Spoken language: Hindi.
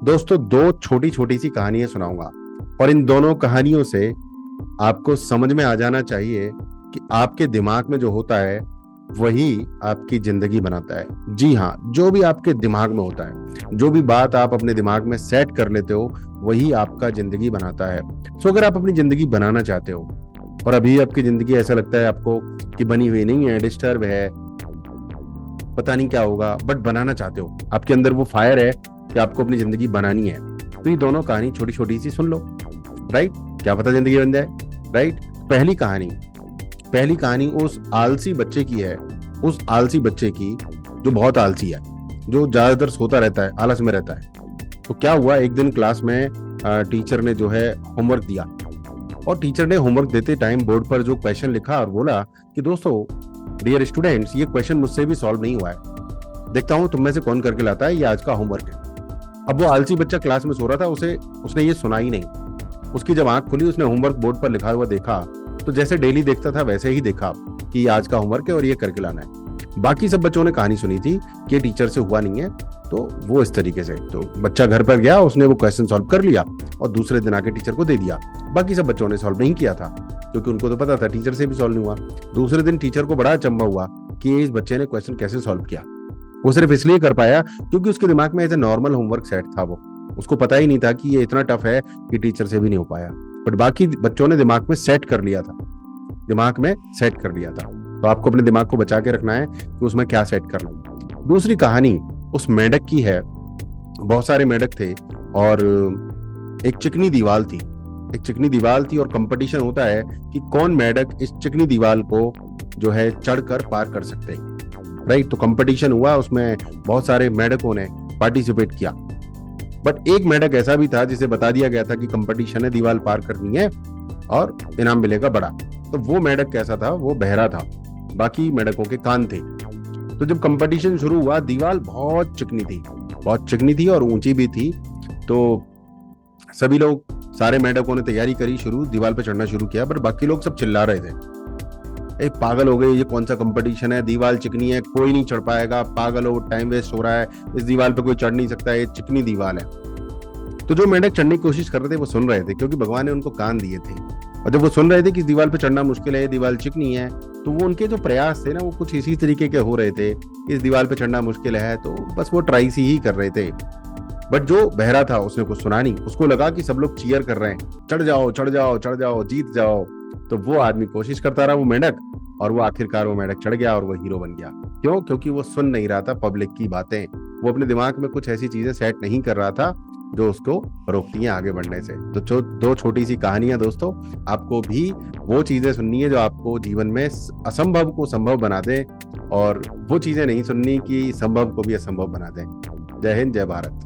दोस्तों, दो छोटी छोटी सी कहानियां सुनाऊंगा और इन दोनों कहानियों से आपको समझ में आ जाना चाहिए कि आपके दिमाग में जो होता है वही आपकी जिंदगी बनाता है। जी हाँ, जो भी आपके दिमाग में होता है, जो भी बात आप अपने दिमाग में सेट कर लेते हो, वही आपका जिंदगी बनाता है। सो अगर आप अपनी जिंदगी बनाना चाहते हो और अभी आपकी जिंदगी ऐसा लगता है आपको कि बनी हुई नहीं है, डिस्टर्ब है, पता नहीं क्या होगा, बट बनाना चाहते हो, आपके अंदर वो फायर है कि आपको अपनी जिंदगी बनानी है, तो ये दोनों कहानी छोटी छोटी सी सुन लो। राइट? क्या पता जिंदगी बन जाए। राइट? पहली कहानी उस आलसी बच्चे की है, उस आलसी बच्चे की जो बहुत आलसी है, जो ज्यादातर सोता रहता है, आलस में रहता है। तो क्या हुआ, एक दिन क्लास में टीचर ने जो है होमवर्क दिया और टीचर ने होमवर्क देते टाइम बोर्ड पर जो क्वेश्चन लिखा और बोला कि दोस्तों, डियर स्टूडेंट्स, ये क्वेश्चन मुझसे भी सॉल्व नहीं हुआ है, देखता हूं तुम में से कौन करके लाता है, ये आज का होमवर्क है। अब वो आलसी बच्चा क्लास में सो रहा था, उसने ये सुना ही नहीं। उसकी जब आंख खुली, उसने होमवर्क बोर्ड पर लिखा हुआ देखा, तो जैसे डेली देखता था वैसे ही देखा कि ये आज का होमवर्क है और ये करके लाना है। बाकी सब बच्चों ने कहानी सुनी थी कि टीचर से हुआ नहीं है, तो वो इस तरीके से, तो बच्चा घर पर गया, उसने वो क्वेश्चन सॉल्व कर लिया और दूसरे दिन आके टीचर को दे दिया। बाकी सब बच्चों ने सॉल्व नहीं किया था क्योंकि उनको तो पता था टीचर से भी सॉल्व नहीं हुआ। दूसरे दिन टीचर को बड़ा अचंभा हुआ कि इस बच्चे ने क्वेश्चन कैसे सॉल्व किया। वो सिर्फ इसलिए कर पाया क्योंकि उसके दिमाग में ऐसे नॉर्मल होमवर्क सेट था, वो उसको पता ही नहीं था कि ये इतना टफ है कि टीचर से भी नहीं हो पाया। बट बाकी बच्चों ने दिमाग में सेट कर लिया था, दिमाग में सेट कर लिया था। तो आपको अपने दिमाग को बचा के रखना है कि उसमें क्या सेट करना है। दूसरी कहानी उस मेंढक की है। बहुत सारे मेंढक थे और एक चिकनी दीवार थी, एक चिकनी दीवार थी और कंपटीशन होता है कि कौन मेंढक इस चिकनी दीवार को जो है चढ़कर पार कर सकते हैं। राइट? तो कंपटीशन हुआ, उसमें बहुत सारे मेंढकों ने पार्टिसिपेट किया, बट एक मेंढक ऐसा भी था जिसे बता दिया गया था कि कंपटीशन है, दीवार पार करनी है और इनाम मिलेगा बड़ा। तो वो मेंढक कैसा था, वो बहरा था, बाकी मेंढकों के कान थे। तो जब कंपटीशन शुरू हुआ, दीवार बहुत चिकनी थी, बहुत चिकनी थी और ऊंची भी थी। तो सभी लोग, सारे मेंढकों ने तैयारी करी, शुरू दीवार पे चढ़ना शुरू किया, पर बाकी लोग सब चिल्ला रहे थे, ए पागल हो गए, ये कौन सा कंपटीशन है, दीवार चिकनी है, कोई नहीं चढ़ पाएगा, पागल हो, टाइम वेस्ट हो रहा है, इस दीवार पे कोई चढ़ नहीं सकता, ये चिकनी दीवार है। तो जो मेंढक चढ़ने की कोशिश कर रहे थे वो सुन रहे थे क्योंकि भगवान ने उनको कान दिए थे, और जब वो सुन रहे थे कि इस दीवार पे चढ़ना मुश्किल है, ये दीवार चिकनी है, तो वो उनके जो प्रयास थे ना, वो कुछ इसी तरीके के हो रहे थे, इस दीवार पे चढ़ना मुश्किल है, तो बस वो ट्राई सी ही कर रहे थे। बट जो बहरा था उसने कुछ सुना नहीं, उसको लगा कि सब लोग चीयर कर रहे हैं, चढ़ जाओ चढ़ जाओ चढ़ जाओ, जीत जाओ। तो वो आदमी कोशिश करता रहा, वो मेंढक, और वो आखिरकार वो मेंढक चढ़ गया और वो हीरो बन गया। क्यों? क्योंकि वो सुन नहीं रहा था पब्लिक की बातें, वो अपने दिमाग में कुछ ऐसी चीजें सेट नहीं कर रहा था जो उसको रोकती हैं आगे बढ़ने से। तो दो छोटी सी कहानियां दोस्तों, आपको भी वो चीजें सुननी है जो आपको जीवन में असंभव को संभव बना दे, और वो चीजें नहीं सुननी कि संभव को भी असंभव बना दे। जय हिंद, जय भारत।